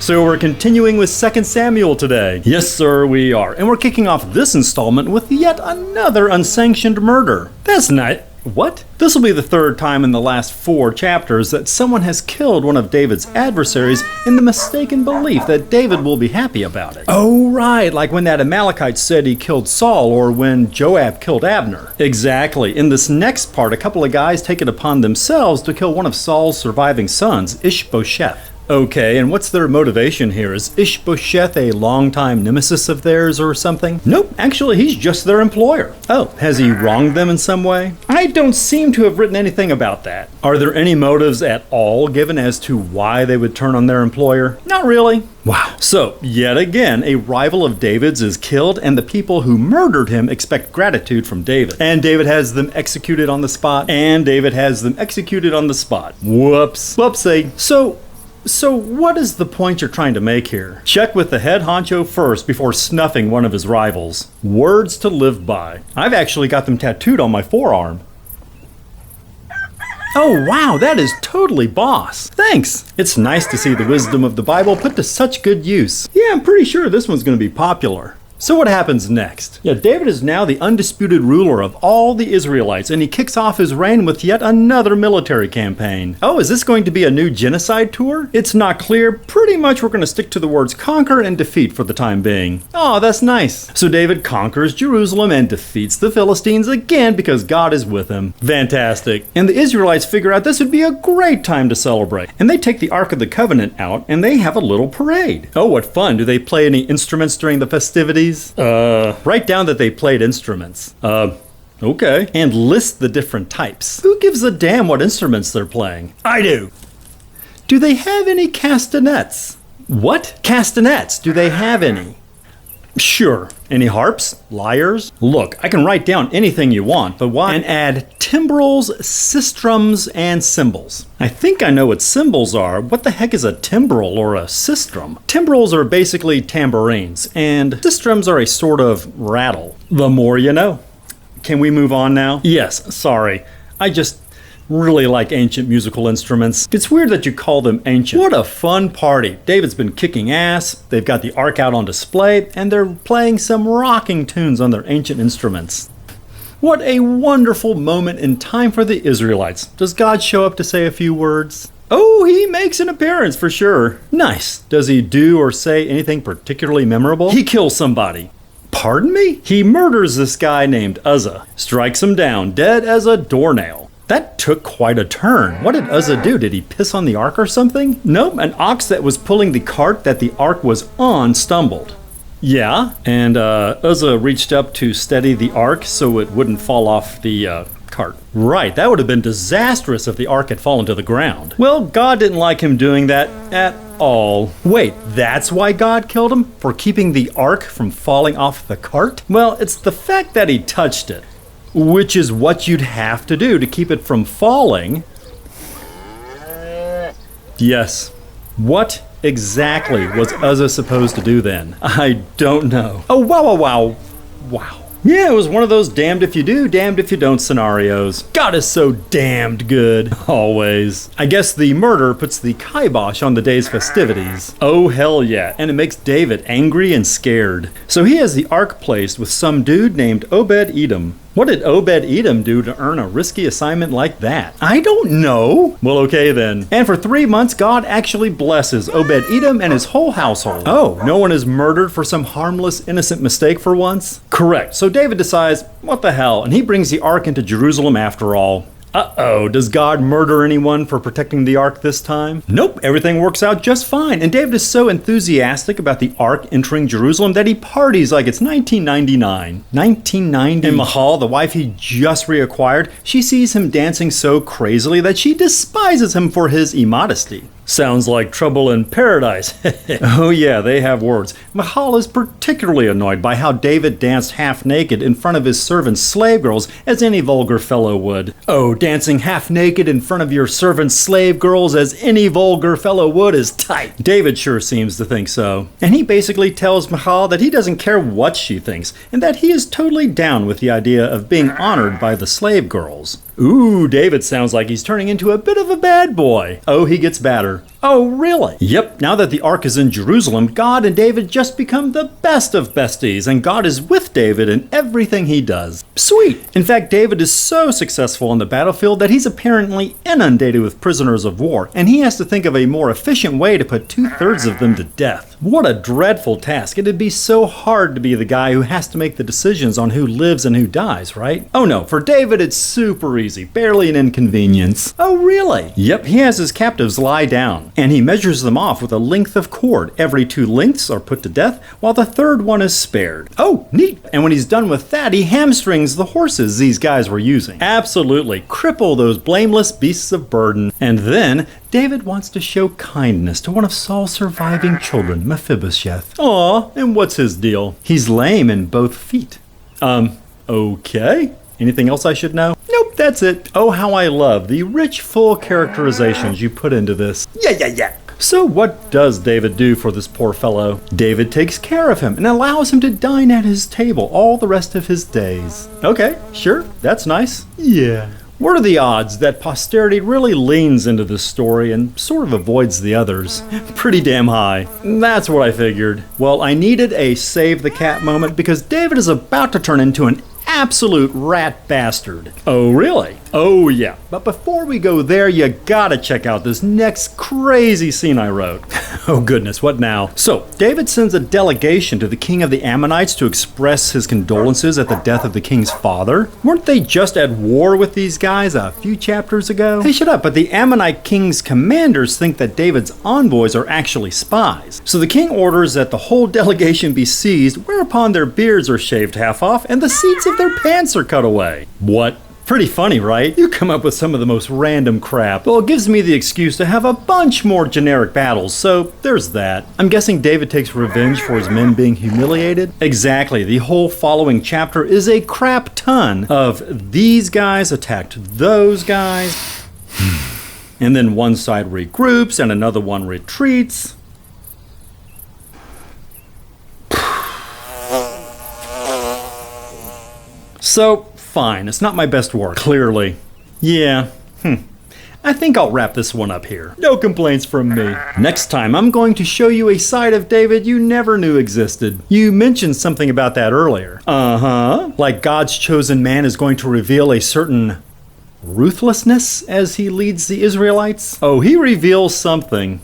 So we're continuing with 2 Samuel today. Yes, sir, we are. And we're kicking off this installment with yet another unsanctioned murder. That's nice. What? This will be the third time in the last 4 chapters that someone has killed one of David's adversaries in the mistaken belief that David will be happy about it. Oh, right, like when that Amalekite said he killed Saul, or when Joab killed Abner. Exactly. In this next part, a couple of guys take it upon themselves to kill one of Saul's surviving sons, Ishbosheth. Okay, and what's their motivation here? Is Ishbosheth a longtime nemesis of theirs or something? Nope, actually he's just their employer. Oh, has he wronged them in some way? I don't seem to have written anything about that. Are there any motives at all given as to why they would turn on their employer? Not really. Wow. So, yet again, a rival of David's is killed, and the people who murdered him expect gratitude from David. And David has them executed on the spot. Whoops. Whoopsie. So what is the point you're trying to make here? Check with the head honcho first before snuffing one of his rivals. Words to live by. I've actually got them tattooed on my forearm. Oh wow, that is totally boss. Thanks. It's nice to see the wisdom of the Bible put to such good use. Yeah, I'm pretty sure this one's going to be popular. So what happens next? Yeah, David is now the undisputed ruler of all the Israelites, and he kicks off his reign with yet another military campaign. Oh, is this going to be a new genocide tour? It's not clear. Pretty much we're going to stick to the words conquer and defeat for the time being. Oh, that's nice. So David conquers Jerusalem and defeats the Philistines again because God is with him. Fantastic. And the Israelites figure out this would be a great time to celebrate. And they take the Ark of the Covenant out and they have a little parade. Oh, what fun. Do they play any instruments during the festivities? Write down that they played instruments. Okay. And list the different types. Who gives a damn what instruments they're playing? I do. Do they have any castanets? What? Castanets. Do they have any? Sure. Any harps? Lyres? Look, I can write down anything you want, but why? And add timbrels, sistrums, and cymbals. I think I know what cymbals are. What the heck is a timbrel or a sistrum? Timbrels are basically tambourines, and sistrums are a sort of rattle. The more you know. Can we move on now? Yes, sorry. I just really like ancient musical instruments. It's weird that you call them ancient. What a fun party. David's been kicking ass, they've got the ark out on display, and they're playing some rocking tunes on their ancient instruments. What a wonderful moment in time for the Israelites. Does God show up to say a few words? Oh, he makes an appearance for sure. Nice. Does he do or say anything particularly memorable? He kills somebody. Pardon me? He murders this guy named Uzzah, strikes him down, dead as a doornail. That took quite a turn. What did Uzzah do? Did he piss on the ark or something? Nope, an ox that was pulling the cart that the ark was on stumbled. Yeah, and Uzzah reached up to steady the ark so it wouldn't fall off the cart. Right, that would have been disastrous if the ark had fallen to the ground. Well, God didn't like him doing that at all. Wait, that's why God killed him? For keeping the ark from falling off the cart? Well, it's the fact that he touched it, which is what you'd have to do to keep it from falling. Yes. What exactly was Uzzah supposed to do then? I don't know. Oh, wow. Yeah, it was one of those damned if you do, damned if you don't scenarios. God is so damned good. Always. I guess the murder puts the kibosh on the day's festivities. Oh, hell yeah. And it makes David angry and scared. So he has the ark placed with some dude named Obed-Edom. What did Obed-Edom do to earn a risky assignment like that? I don't know. Well, okay then. And for 3 months, God actually blesses Obed-Edom and his whole household. Oh, no one is murdered for some harmless, innocent mistake for once? Correct. So David decides, what the hell, and he brings the ark into Jerusalem after all. Uh-oh, does God murder anyone for protecting the ark this time? Nope, everything works out just fine, and David is so enthusiastic about the ark entering Jerusalem that he parties like it's 1999. 1990? And Michal, the wife he just reacquired, she sees him dancing so crazily that she despises him for his immodesty. Sounds like trouble in paradise. Oh yeah, they have words. Michal is particularly annoyed by how David danced half naked in front of his servants' slave girls, as any vulgar fellow would. Oh, dancing half naked in front of your servants' slave girls as any vulgar fellow would is tight. David sure seems to think so. And he basically tells Michal that he doesn't care what she thinks, and that he is totally down with the idea of being honored by the slave girls. Ooh, David sounds like he's turning into a bit of a bad boy. Oh, he gets badder. Oh, really? Yep, now that the ark is in Jerusalem, God and David just become the best of besties, and God is with David in everything he does. Sweet! In fact, David is so successful on the battlefield that he's apparently inundated with prisoners of war, and he has to think of a more efficient way to put 2/3 of them to death. What a dreadful task. It'd be so hard to be the guy who has to make the decisions on who lives and who dies, right? Oh no, for David it's super easy, barely an inconvenience. Oh really? Yep, he has his captives lie down, and he measures them off with a length of cord. Every 2 lengths are put to death, while the 3rd one is spared. Oh, neat! And when he's done with that, he hamstrings the horses these guys were using. Absolutely, cripple those blameless beasts of burden. And then, David wants to show kindness to one of Saul's surviving children, Mephibosheth. Aw, and what's his deal? He's lame in both feet. Okay. Anything else I should know? Nope, that's it. Oh, how I love the rich, full characterizations you put into this. Yeah. So what does David do for this poor fellow? David takes care of him and allows him to dine at his table all the rest of his days. Okay, sure, that's nice. Yeah. What are the odds that posterity really leans into this story and sort of avoids the others? Pretty damn high. That's what I figured. Well, I needed a save the cat moment because David is about to turn into an absolute rat bastard. Oh, really? Oh, yeah. But before we go there, you gotta check out this next crazy scene I wrote. Oh goodness, what now? So, David sends a delegation to the king of the Ammonites to express his condolences at the death of the king's father. Weren't they just at war with these guys a few chapters ago? Hey, shut up, but the Ammonite king's commanders think that David's envoys are actually spies. So the king orders that the whole delegation be seized, whereupon their beards are shaved half off and the seats of their pants are cut away. What? Pretty funny, right? You come up with some of the most random crap. Well, it gives me the excuse to have a bunch more generic battles, so there's that. I'm guessing David takes revenge for his men being humiliated? Exactly. The whole following chapter is a crap ton of these guys attacked those guys, and then one side regroups and another one retreats. So, fine, it's not my best work, clearly. Yeah, I think I'll wrap this one up here. No complaints from me. Next time, I'm going to show you a side of David you never knew existed. You mentioned something about that earlier. Like God's chosen man is going to reveal a certain ruthlessness as he leads the Israelites? Oh, he reveals something.